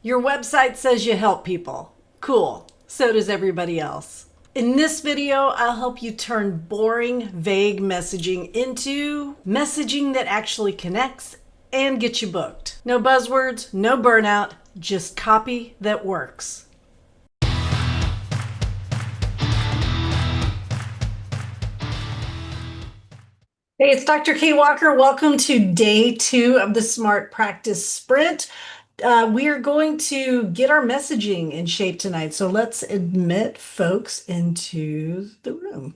Your website says you help people. Cool. So does everybody else. In this video, I'll help you turn boring, vague messaging into messaging that actually connects and gets you booked. No buzzwords, no burnout, just copy that works. Hey, it's Dr. Kay Walker. Welcome to day 2 of the Smart Practice Sprint. We are going to get our messaging in shape tonight. So let's admit folks into the room.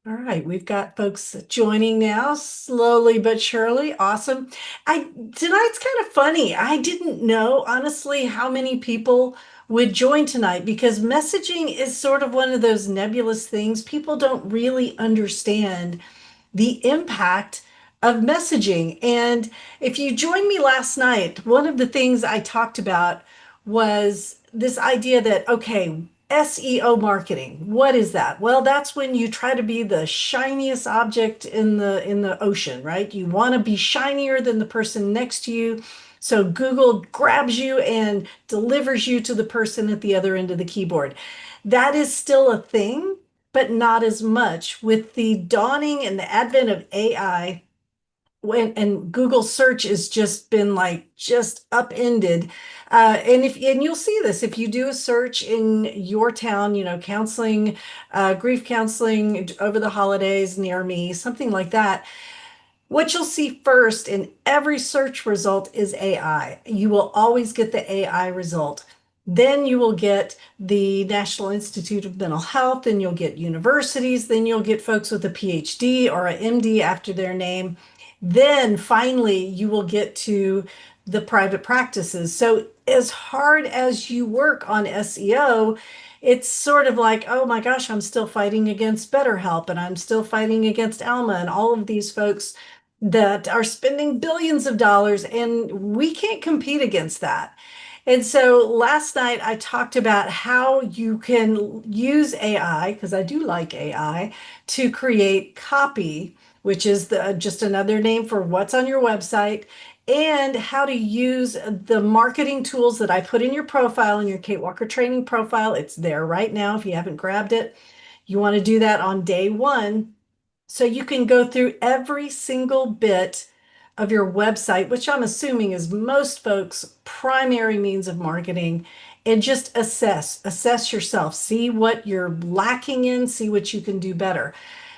All right, we've got folks joining now, slowly but surely. Awesome. Tonight's kind of funny. I didn't know, honestly, how many people would join tonight because messaging is sort of one of those nebulous things. People don't really understand the impact of messaging. And if you joined me last night, one of the things I talked about was this idea that, okay, SEO marketing, what is that? Well, that's when you try to be the shiniest object in the ocean, right? You want to be shinier than the person next to you. So Google grabs you and delivers you to the person at the other end of the keyboard. That is still a thing, but not as much. With the dawning and the advent of AI, and Google search has just been like just upended. And you'll see this if you do a search in your town, counseling, grief counseling over the holidays near me, something like that. What you'll see first in every search result is AI. You will always get the AI result. Then you will get the National Institute of Mental Health, then you'll get universities, then you'll get folks with a PhD or a MD after their name. Then finally, you will get to the private practices. So, as hard as you work on SEO, it's sort of like, oh my gosh, I'm still fighting against BetterHelp and I'm still fighting against Alma and all of these folks that are spending billions of dollars, and we can't compete against that. And so last night I talked about how you can use AI, because I do like AI, to create copy, which is just another name for what's on your website, and how to use the marketing tools that I put in your profile, in your Kate Walker training profile. It's there right now if you haven't grabbed it. You want to do that on day 1. So you can go through every single bit of your website, which I'm assuming is most folks' primary means of marketing, and just assess yourself, see what you're lacking in, see what you can do better.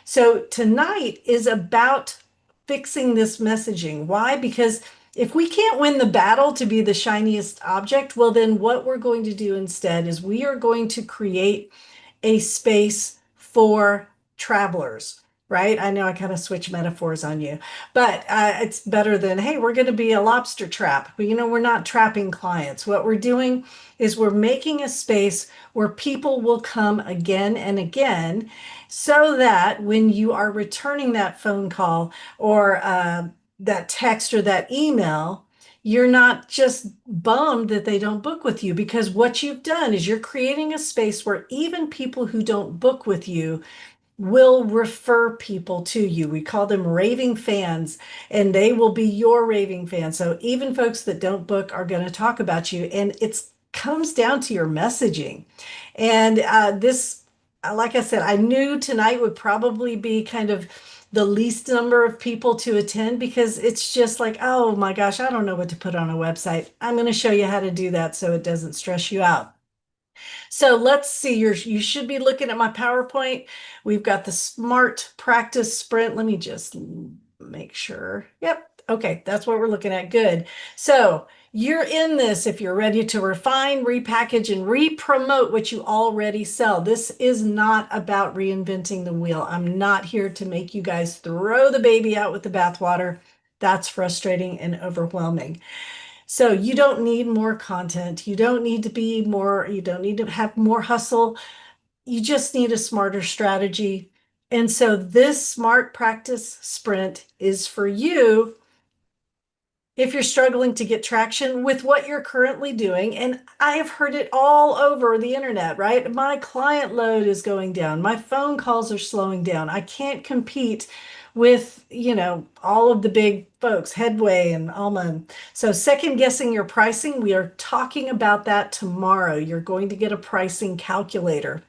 So tonight is about fixing this messaging. Why? Because if we can't win the battle to be the shiniest object, well, then what we're going to do instead is we are going to create a space for travelers, right? I know I kind of switch metaphors on you, but it's better than, hey, we're going to be a lobster trap. But we're not trapping clients. What we're doing is we're making a space where people will come again and again so that when you are returning that phone call or that text or that email, you're not just bummed that they don't book with you, because what you've done is you're creating a space where even people who don't book with you will refer people to you. We call them raving fans, and they will be your raving fans. So even folks that don't book are going to talk about you, and it comes down to your messaging. And like I said, I knew tonight would probably be kind of the least number of people to attend, because it's just like, oh my gosh, I don't know what to put on a website. I'm going to show you how to do that so it doesn't stress you out. So let's see, you should be looking at my PowerPoint. We've got the Smart Practice Sprint. Let me just make sure. Yep. Okay, that's what we're looking at. Good. So you're in this if you're ready to refine, repackage, and re-promote what you already sell. This is not about reinventing the wheel. I'm not here to make you guys throw the baby out with the bathwater. That's frustrating and overwhelming. So you don't need more content. You don't need to be more, you don't need to have more hustle. You just need a smarter strategy. And so this smart practice sprint is for you if you're struggling to get traction with what you're currently doing. And I have heard it all over the internet, right? My client load is going down. My phone calls are slowing down. I can't compete with, all of the big folks, Headway and Alma. So second guessing your pricing, we are talking about that tomorrow. You're going to get a pricing calculator.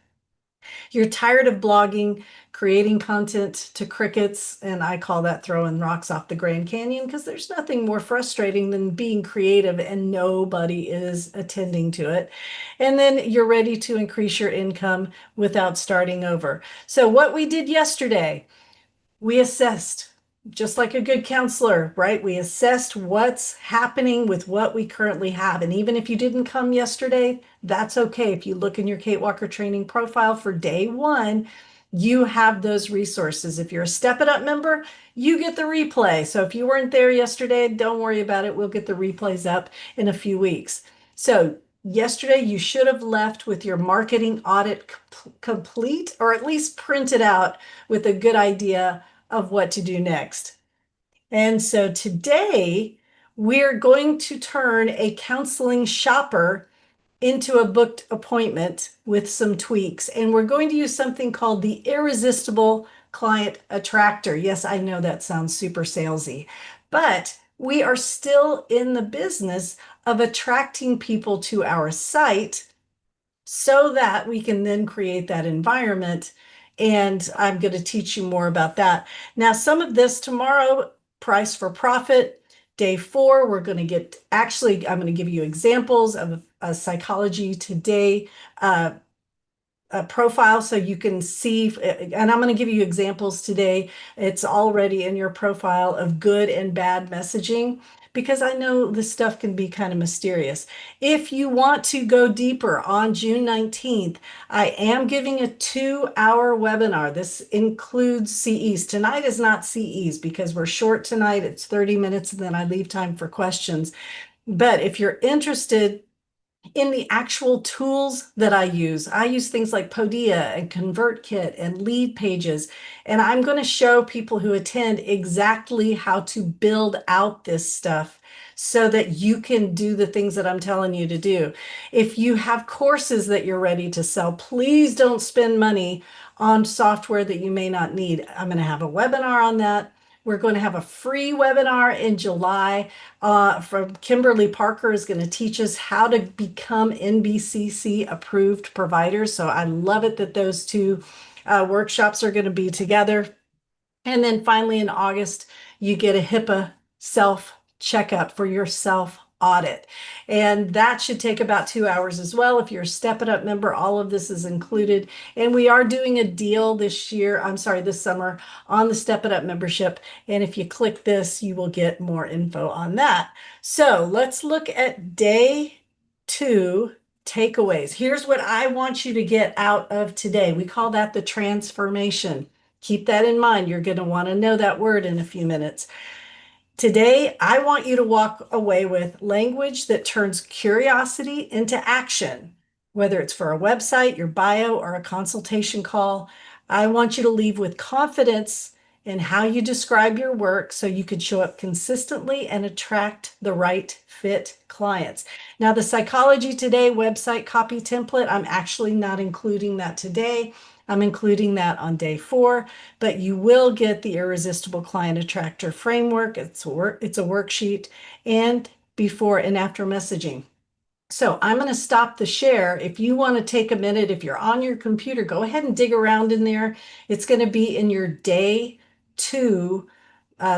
You're tired of blogging, creating content to crickets, and I call that throwing rocks off the Grand Canyon because there's nothing more frustrating than being creative and nobody is attending to it. And then you're ready to increase your income without starting over. So, what we did yesterday, we assessed, just like a good counselor, right? We assessed what's happening with what we currently have. And even if you didn't come yesterday, that's okay. If you look in your Kate Walker training profile for day one, you have those resources. If you're a Step It Up member, you get the replay. So if you weren't there yesterday, don't worry about it. We'll get the replays up in a few weeks. So yesterday, you should have left with your marketing audit complete, or at least printed out with a good idea of what to do next. And so today, we're going to turn a counseling shopper into a booked appointment with some tweaks. And we're going to use something called the irresistible client attractor. Yes, I know that sounds super salesy, but we are still in the business of attracting people to our site so that we can then create that environment. And I'm going to teach you more about that. Now, some of this tomorrow, price for profit. Day 4, we're going to I'm going to give you examples of a Psychology Today profile so you can see, and I'm going to give you examples today. It's already in your profile of good and bad messaging because I know this stuff can be kind of mysterious. If you want to go deeper on June 19th, I am giving a 2-hour webinar. This includes CEs. Tonight is not CEs because we're short tonight. It's 30 minutes and then I leave time for questions. But if you're interested in the actual tools that I use things like Podia and ConvertKit and Lead Pages. And I'm going to show people who attend exactly how to build out this stuff so that you can do the things that I'm telling you to do. If you have courses that you're ready to sell, please don't spend money on software that you may not need. I'm going to have a webinar on that. We're going to have a free webinar in July from Kimberly Parker is going to teach us how to become NBCC approved providers. So I love it that those two workshops are going to be together. And then finally in August, you get a HIPAA self checkup for your self audit. And that should take about 2 hours as well. If you're a Step It Up member, all of this is included. And we are doing a deal this summer on the Step It Up membership. And if you click this, you will get more info on that. So let's look at day 2 takeaways. Here's what I want you to get out of today. We call that the transformation. Keep that in mind. You're going to want to know that word in a few minutes. Today, I want you to walk away with language that turns curiosity into action, whether it's for a website, your bio, or a consultation call. I want you to leave with confidence in how you describe your work so you could show up consistently and attract the right fit clients. Now, the Psychology Today website copy template, I'm actually not including that today. I'm including that on day 4, but you will get the Irresistible Client Attractor framework. It's a worksheet and before and after messaging. So I'm going to stop the share. If you want to take a minute, if you're on your computer, go ahead and dig around in there. It's going to be in your day 2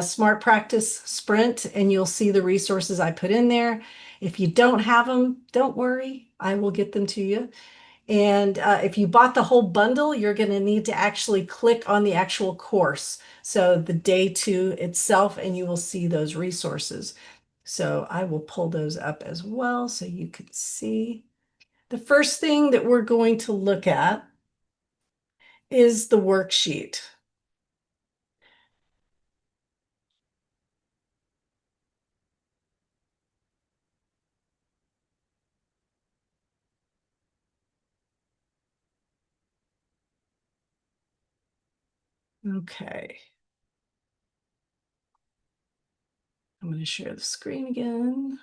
Smart Practice Sprint, and you'll see the resources I put in there. If you don't have them, don't worry. I will get them to you. And if you bought the whole bundle, you're going to need to actually click on the actual course. So the day 2 itself, and you will see those resources. So I will pull those up as well so you can see. The first thing that we're going to look at is the worksheet. Okay. I'm going to share the screen again.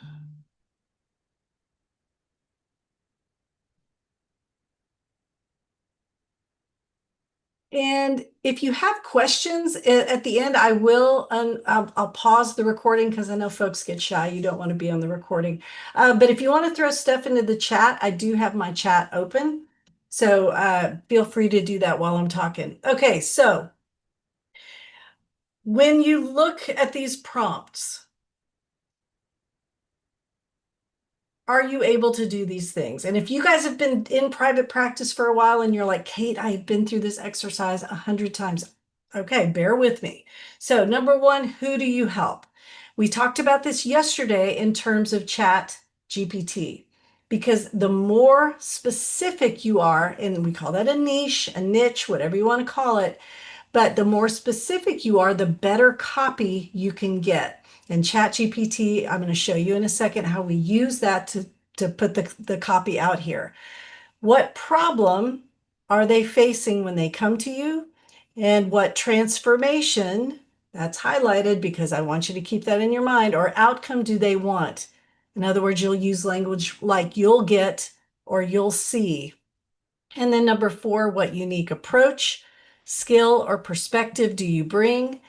And if you have questions at the end, I will, I'll pause the recording because I know folks get shy. You don't want to be on the recording. But if you want to throw stuff into the chat, I do have my chat open. So feel free to do that while I'm talking. Okay, so when you look at these prompts, are you able to do these things? And if you guys have been in private practice for a while and you're like, Kate, I've been through this exercise 100 times. Okay, bear with me. So, number one, who do you help? We talked about this yesterday in terms of Chat GPT, because the more specific you are, and we call that a niche, whatever you want to call it, but the more specific you are, the better copy you can get. And ChatGPT, I'm going to show you in a second how we use that to put the copy out here. What problem are they facing when they come to you? And what transformation, that's highlighted because I want you to keep that in your mind, or outcome do they want? In other words, you'll use language like you'll get or you'll see. And then number four, what unique approach, skill, or perspective do you bring?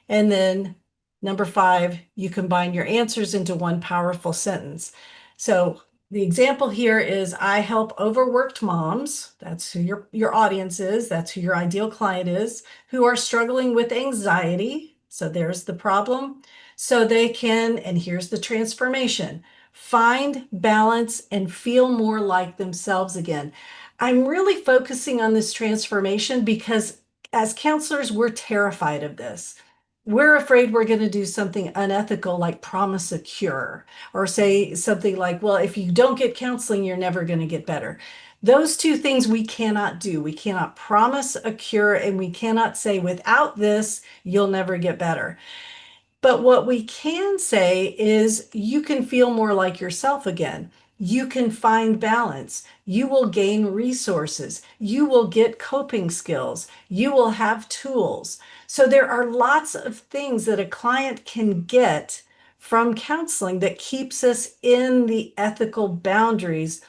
And then number five, you combine your answers into one powerful sentence. So the example here is I help overworked moms. That's who your audience is. That's who your ideal client is, who are struggling with anxiety. So there's the problem. So they can, and here's the transformation, find balance and feel more like themselves again. I'm really focusing on this transformation because as counselors, we're terrified of this. We're afraid we're going to do something unethical, like promise a cure, or say something like, well, if you don't get counseling, you're never going to get better. Those two things we cannot do. We cannot promise a cure, and we cannot say, without this, you'll never get better. But what we can say is you can feel more like yourself again. You can find balance. You will gain resources. You will get coping skills. You will have tools. So there are lots of things that a client can get from counseling that keeps us in the ethical boundaries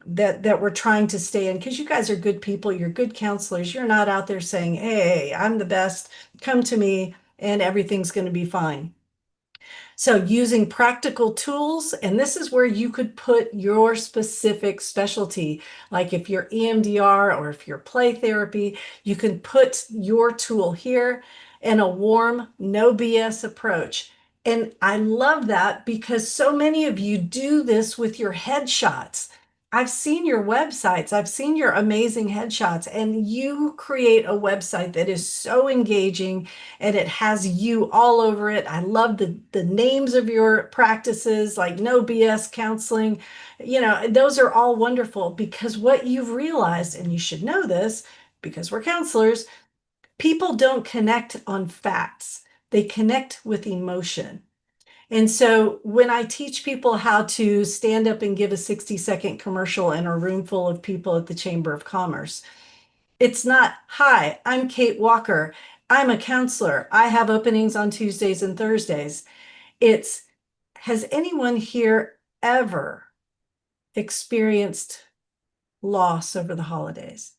that we're trying to stay in, because you guys are good people, you're good counselors. You're not out there saying, hey, I'm the best, come to me and everything's going to be fine. So using practical tools, and this is where you could put your specific specialty. Like if you're EMDR or if you're play therapy, you can put your tool here in a warm, no BS approach. And I love that because so many of you do this with your headshots. I've seen your websites, I've seen your amazing headshots, and you create a website that is so engaging and it has you all over it. I love the names of your practices, like No BS Counseling. You know, those are all wonderful because what you've realized, and you should know this because we're counselors, people don't connect on facts. They connect with emotion. And so when I teach people how to stand up and give a 60-second commercial in a room full of people at the Chamber of Commerce, it's not, hi, I'm Kate Walker. I'm a counselor. I have openings on Tuesdays and Thursdays. It's, has anyone here ever experienced loss over the holidays?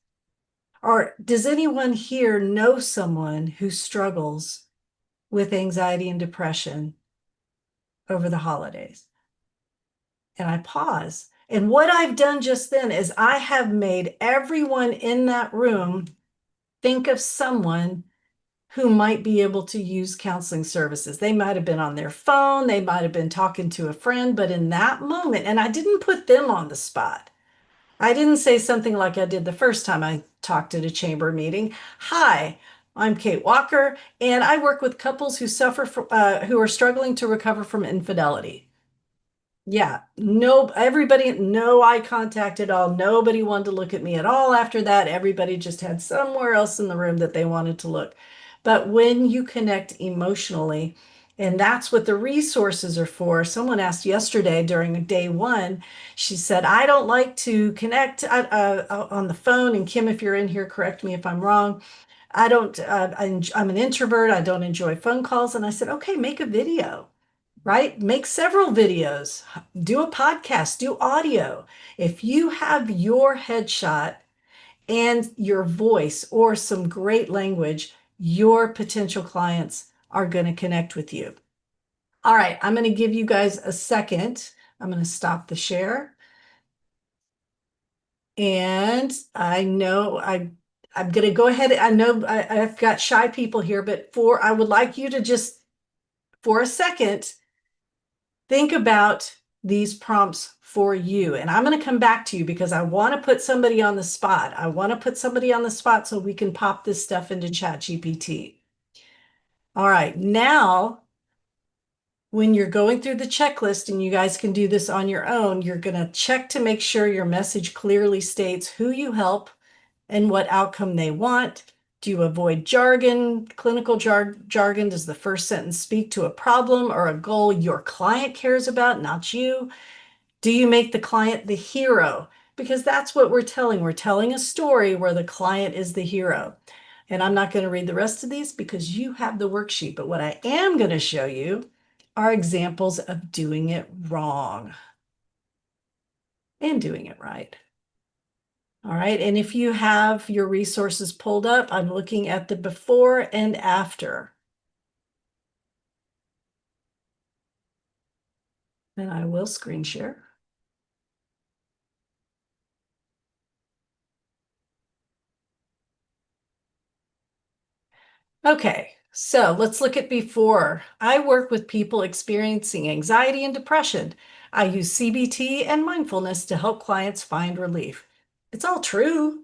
Or does anyone here know someone who struggles with anxiety and depression over the holidays? And I pause. And what I've done just then is I have made everyone in that room think of someone who might be able to use counseling services. They might have been on their phone, they might have been talking to a friend, but in that moment, and I didn't put them on the spot. I didn't say something like I did the first time I talked at a chamber meeting. Hi, I'm Kate Walker, and I work with couples who who are struggling to recover from infidelity. Yeah, no, everybody, no eye contact at all. Nobody wanted to look at me at all after that. Everybody just had somewhere else in the room that they wanted to look. But when you connect emotionally, and that's what the resources are for. Someone asked yesterday during day one, she said, I don't like to connect on the phone. And Kim, if you're in here, correct me if I'm wrong. I don't, I'm an introvert. I don't enjoy phone calls. And I said, okay, make a video, right? Make several videos, do a podcast, do audio. If you have your headshot and your voice or some great language, your potential clients are going to connect with you. All right, I'm going to give you guys a second. I'm going to stop the share. And I know I'm going to go ahead. I know I've got shy people here, but I would like you to just for a second think about these prompts for you. And I'm going to come back to you because I want to put somebody on the spot. I want to put somebody on the spot so we can pop this stuff into ChatGPT. All right, now when you're going through the checklist, and you guys can do this on your own, you're going to check to make sure your message clearly states who you help and what outcome they want. Do you avoid jargon, clinical jargon? Does the first sentence speak to a problem or a goal your client cares about, not you? Do you make the client the hero? Because that's what we're telling. We're telling a story where the client is the hero. And I'm not going to read the rest of these because you have the worksheet. But what I am going to show you are examples of doing it wrong and doing it right. All right. And if you have your resources pulled up, I'm looking at the before and after. And I will screen share. Okay, so let's look at before. I work with people experiencing anxiety and depression. I use CBT and mindfulness to help clients find relief. It's all true.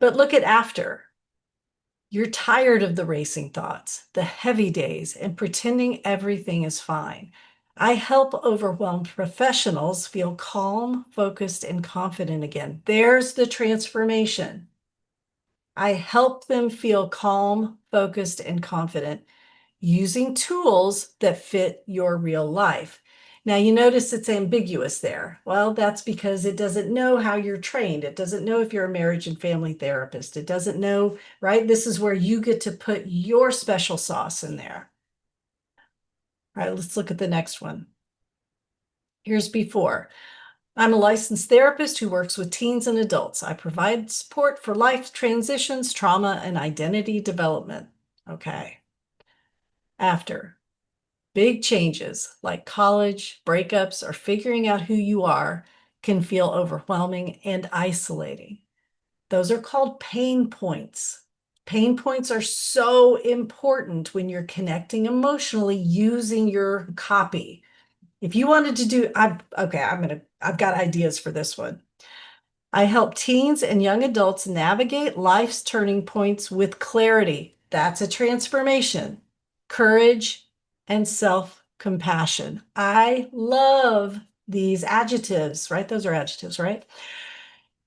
But look at after. You're tired of the racing thoughts, the heavy days, and pretending everything is fine. I help overwhelmed professionals feel calm, focused, and confident again. There's the transformation. I help them feel calm, focused, and confident using tools that fit your real life. Now, you notice it's ambiguous there. Well, that's because it doesn't know how you're trained. It doesn't know if you're a marriage and family therapist. It doesn't know, right? This is where you get to put your special sauce in there. All right, let's look at the next one. Here's before. I'm a licensed therapist who works with teens and adults. I provide support for life transitions, trauma, and identity development. Okay. After. Big changes like college, breakups, or figuring out who you are can feel overwhelming and isolating. Those are called pain points. Pain points are so important when you're connecting emotionally using your copy. If you wanted to do, I've got ideas for this one. I help teens and young adults navigate life's turning points with clarity. That's a transformation, courage, and self-compassion. I love these adjectives, right? Those are adjectives, right?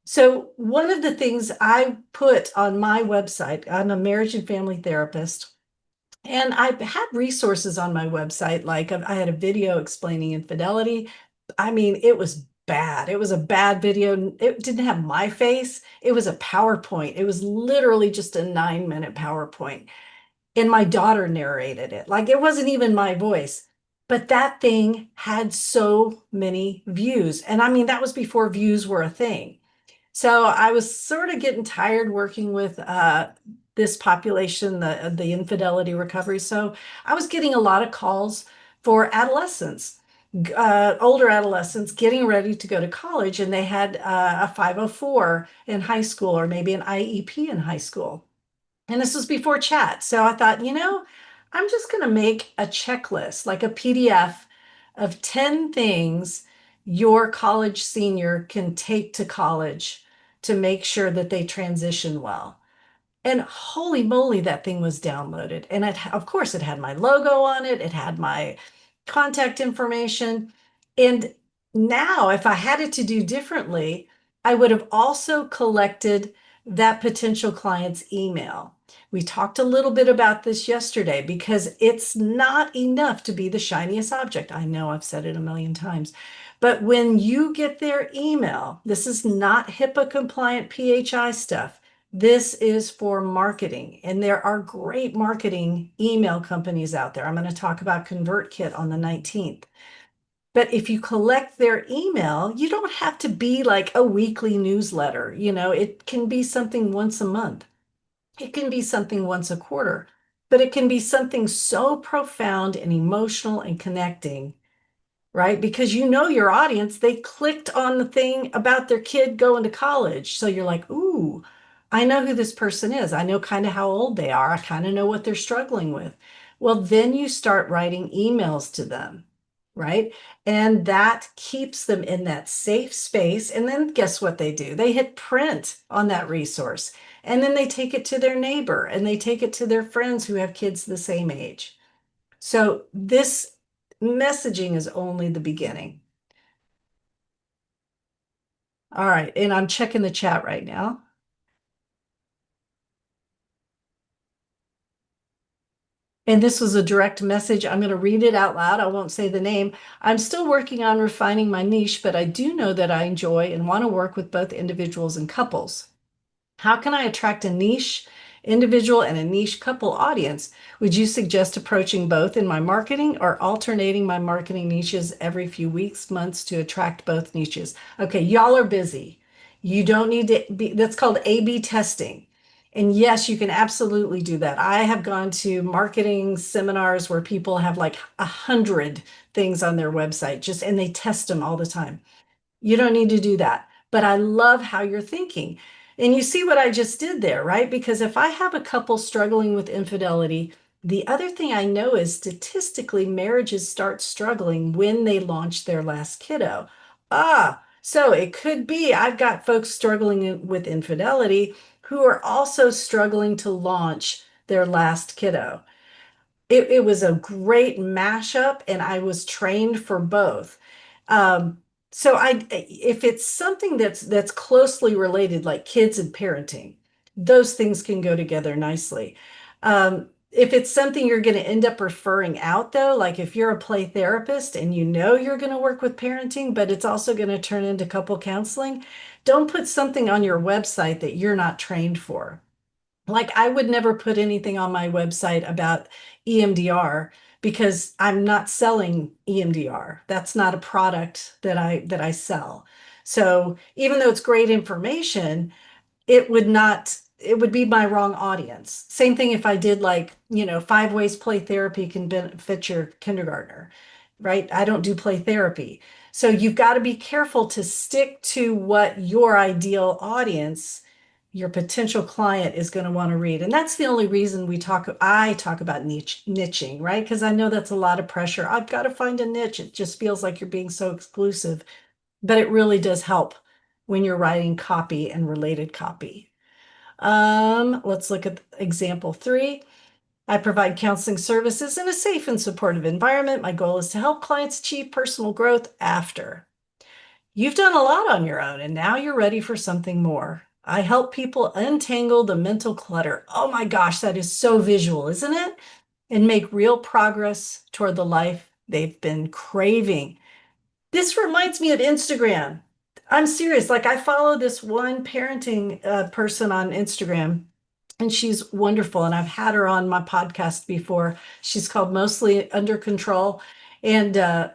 So one of the things I put on my website, I'm a marriage and family therapist, and I had resources on my website, like I had a video explaining infidelity. I mean, it was bad. It was a bad video. It didn't have my face. It was a PowerPoint. It was literally just a 9-minute PowerPoint. And my daughter narrated it. Like it wasn't even my voice. But that thing had so many views. And I mean, that was before views were a thing. So I was sort of getting tired working with this population, the infidelity recovery. So I was getting a lot of calls for adolescents, older adolescents getting ready to go to college, and they had a 504 in high school or maybe an IEP in high school. And this was before chat. So I thought, I'm just going to make a checklist, like a PDF of 10 things your college senior can take to college to make sure that they transition well. And holy moly, that thing was downloaded. And of course, it had my logo on it. It had my contact information. And now, if I had it to do differently, I would have also collected that potential client's email. We talked a little bit about this yesterday because it's not enough to be the shiniest object. I know I've said it a million times. But when you get their email, this is not HIPAA compliant PHI stuff. This is for marketing, and there are great marketing email companies out there. I'm going to talk about ConvertKit on the 19th. But if you collect their email, you don't have to be like a weekly newsletter. It can be something once a month. It can be something once a quarter, but it can be something so profound and emotional and connecting, right? Because you know your audience, they clicked on the thing about their kid going to college. So you're like, ooh, I know who this person is. I know kind of how old they are. I kind of know what they're struggling with. Well, then you start writing emails to them, right? And that keeps them in that safe space. And then guess what they do? They hit print on that resource. And then they take it to their neighbor and they take it to their friends who have kids the same age. So this messaging is only the beginning. All right. And I'm checking the chat right now. And this was a direct message. I'm going to read it out loud. I won't say the name. I'm still working on refining my niche, but I do know that I enjoy and want to work with both individuals and couples. How can I attract a niche individual and a niche couple audience? Would you suggest approaching both in my marketing or alternating my marketing niches every few weeks, months to attract both niches? Okay, y'all are busy. You don't need to be, that's called A/B testing. And yes, you can absolutely do that. I have gone to marketing seminars where people have like 100 things on their website just and they test them all the time. You don't need to do that. But I love how you're thinking. And you see what I just did there, right? Because if I have a couple struggling with infidelity, the other thing I know is statistically, marriages start struggling when they launch their last kiddo. So it could be I've got folks struggling with infidelity who are also struggling to launch their last kiddo. It was a great mashup, and I was trained for both. Um, so if it's something that's closely related, like kids and parenting, those things can go together nicely. If it's something you're going to end up referring out, though, like if you're a play therapist and you know you're going to work with parenting, but it's also going to turn into couple counseling, don't put something on your website that you're not trained for. Like I would never put anything on my website about EMDR because I'm not selling EMDR. That's not a product that I sell. So even though it's great information, it would be my wrong audience. Same thing if I did like, 5 ways play therapy can benefit your kindergartner, right? I don't do play therapy. So you've got to be careful to stick to what your ideal audience, your potential client is going to want to read. And that's the only reason I talk about niching, right? Because I know that's a lot of pressure. I've got to find a niche. It just feels like you're being so exclusive, but it really does help when you're writing copy and related copy. Let's look at example 3. I provide counseling services in a safe and supportive environment. My goal is to help clients achieve personal growth after. You've done a lot on your own, and now you're ready for something more. I help people untangle the mental clutter. Oh my gosh, that is so visual, isn't it? And make real progress toward the life they've been craving. This reminds me of Instagram. I'm serious. Like I follow this one parenting person on Instagram, and she's wonderful. And I've had her on my podcast before. She's called Mostly Under Control, and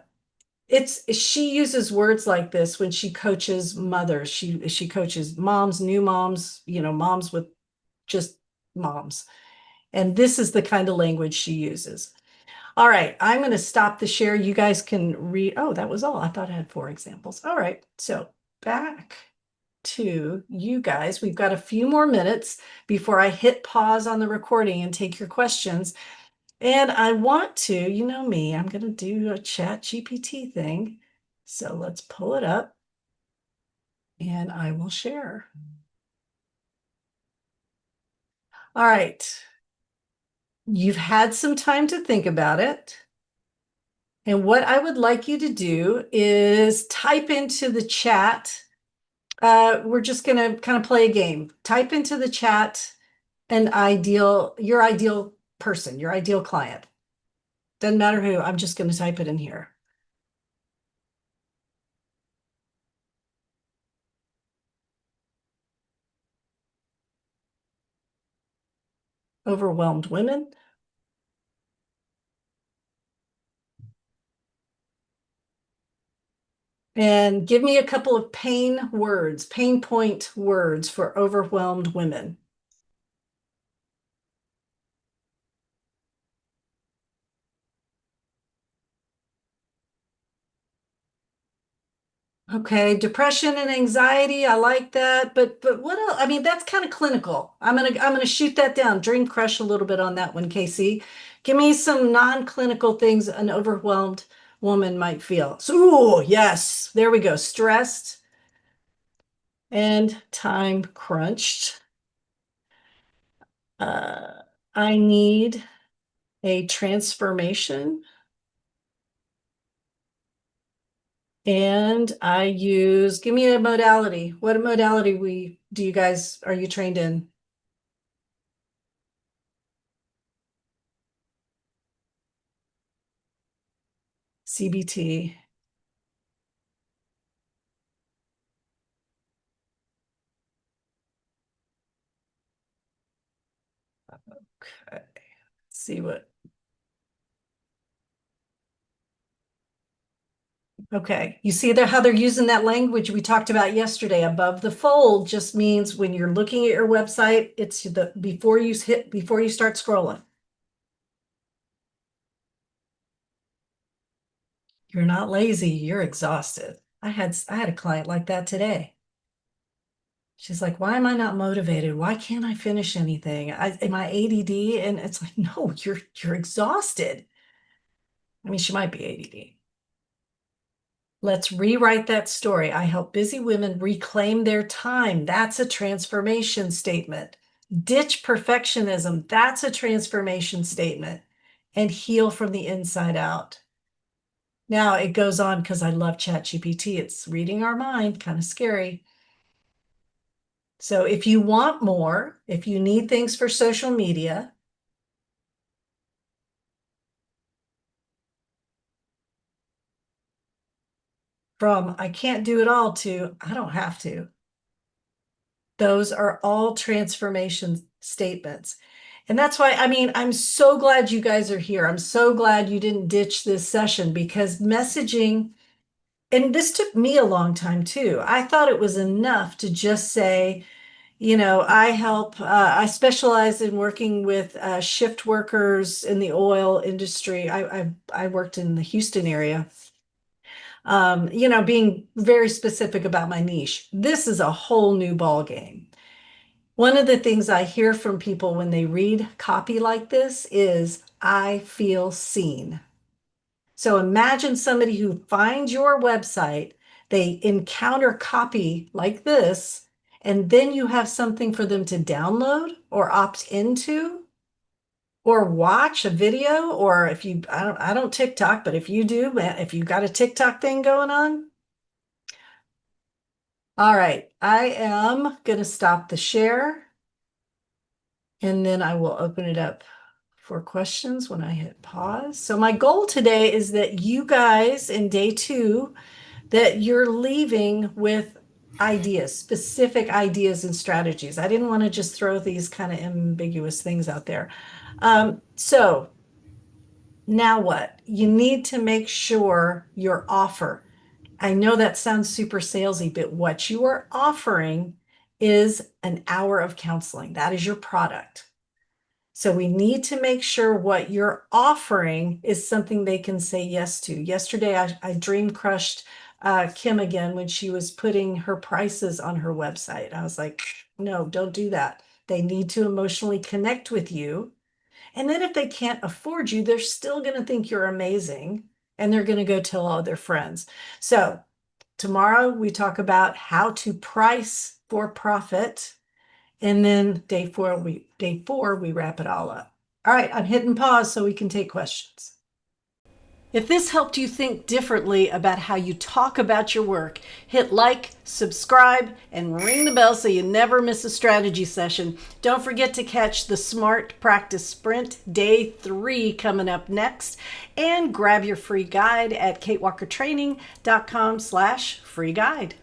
it's she uses words like this when she coaches mothers. She coaches moms, new moms, moms with just moms. And this is the kind of language she uses. All right, I'm going to stop the share. You guys can read. Oh, that was all. I thought I had 4 examples. All right, so back to you guys. We've got a few more minutes before I hit pause on the recording and take your questions. And I want to, you know me, I'm going to do a chat GPT thing. So let's pull it up and I will share. All right, you've had some time to think about it. And what I would like you to do is type into the chat. We're just going to kind of play a game. Type into the chat your ideal person, your ideal client. Doesn't matter who, I'm just going to type it in here. Overwhelmed women. And give me a couple of pain words, pain point words for overwhelmed women. Okay, depression and anxiety, I like that. But what else? I mean, that's kind of clinical. I'm gonna shoot that down. Dream crush a little bit on that one, Casey. Give me some non-clinical things an overwhelmed woman might feel. So, ooh, yes, there we go. Stressed and time crunched. Uh, I need a transformation. And give me a modality. What modality are you trained in? CBT. Okay. See what, okay. You see how they're using that language we talked about yesterday. Above the fold just means when you're looking at your website, it's before you start scrolling. You're not lazy, you're exhausted. I had a client like that today. She's like, why am I not motivated? Why can't I finish anything? Am I ADD? And it's like, no, you're exhausted. I mean, she might be ADD. Let's rewrite that story. I help busy women reclaim their time. That's a transformation statement. Ditch perfectionism. That's a transformation statement. And heal from the inside out. Now it goes on because I love ChatGPT. It's reading our mind, kind of scary. So if you want more, if you need things for social media, from I can't do it all to I don't have to. Those are all transformation statements. And that's why, I mean, I'm so glad you guys are here. I'm so glad you didn't ditch this session because messaging, and this took me a long time too. I thought it was enough to just say, I specialize in working with shift workers in the oil industry. I worked in the Houston area, being very specific about my niche. This is a whole new ball game. One of the things I hear from people when they read copy like this is, I feel seen. So imagine somebody who finds your website, they encounter copy like this, and then you have something for them to download or opt into or watch a video, or if you, I don't TikTok, but if you do, if you got a TikTok thing going on. All right, I am going to stop the share. And then I will open it up for questions when I hit pause. So my goal today is that you guys in day 2, that you're leaving with ideas, specific ideas and strategies. I didn't want to just throw these kind of ambiguous things out there. So now what? You need to make sure your offer. I know that sounds super salesy, but what you are offering is an hour of counseling. That is your product. So we need to make sure what you're offering is something they can say yes to. Yesterday, I dream crushed Kim again when she was putting her prices on her website. I was like, no, don't do that. They need to emotionally connect with you. And then if they can't afford you, they're still going to think you're amazing and they're going to go tell all their friends. So tomorrow we talk about how to price for profit. And then day 4, we wrap it all up. All right, I'm hitting pause so we can take questions. If this helped you think differently about how you talk about your work, hit like, subscribe, and ring the bell so you never miss a strategy session. Don't forget to catch the Smart Practice Sprint Day 3 coming up next, and grab your free guide at katewalkertraining.com/free guide.